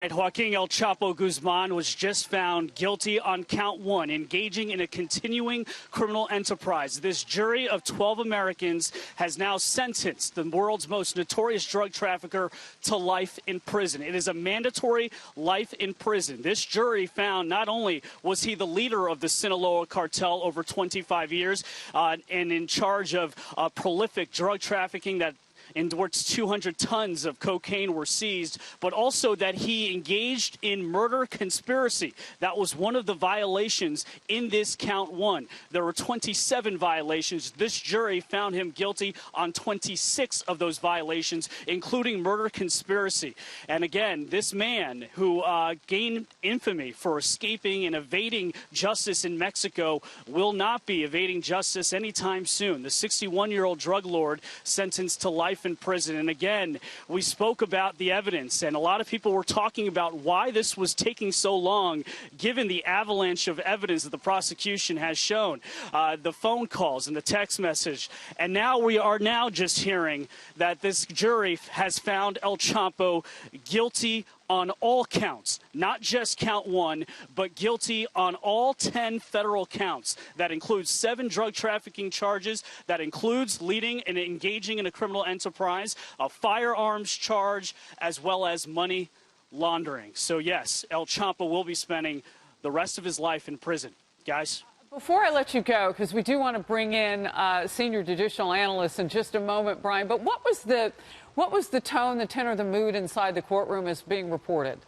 Joaquin El Chapo Guzman was just found guilty on count one, engaging in a continuing criminal enterprise. This jury of 12 Americans has now sentenced the world's most notorious drug trafficker to life in prison. It is a mandatory life in prison. This jury found not only was he the leader of the Sinaloa cartel over 25 years and in charge of prolific drug trafficking that in which 200 tons of cocaine were seized, but also that he engaged in murder conspiracy. That was one of the violations in this count one. There were 27 violations. This jury found him guilty on 26 of those violations, including murder conspiracy. And again, this man who gained infamy for escaping and evading justice in Mexico will not be evading justice anytime soon. The 61-year-old drug lord sentenced to life in prison. And again, we spoke about the evidence, and a lot of people were talking about why this was taking so long, given the avalanche of evidence that the prosecution has shown, the phone calls and the text message. And now we are now just hearing that this jury has found El Chapo guilty on all counts, not just count one, but guilty on all 10 federal counts. That includes 7 drug trafficking charges, that includes leading and engaging in a criminal enterprise, a firearms charge, as well as money laundering. So yes, El Chapo will be spending the rest of his life in prison. Guys? Before I let you go, because we do want to bring in senior judicial analysts in just a moment, Brian, but what was the tone, the tenor, the mood inside the courtroom as being reported?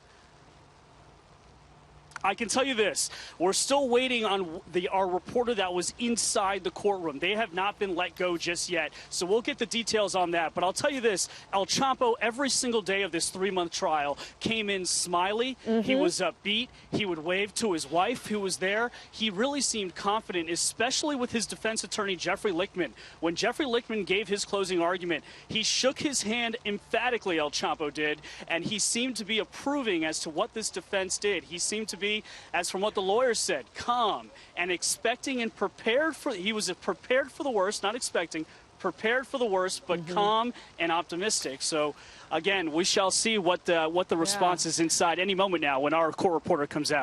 I can tell you this. We're still waiting on our reporter that was inside the courtroom. They have not been let go just yet. So we'll get the details on that. But I'll tell you this. El Chapo, every single day of this 3-month trial, came in smiley. He was upbeat. He would wave to his wife who was there. He really seemed confident, especially with his defense attorney, Jeffrey Lichtman. When Jeffrey Lichtman gave his closing argument, he shook his hand emphatically, El Chapo did, and he seemed to be approving as to what this defense did. He seemed to be, as from what the lawyers said, calm and expecting and prepared for, he was prepared for the worst, not expecting, prepared for the worst, but calm and optimistic. So again, we shall see what the response is inside any moment now when our court reporter comes out.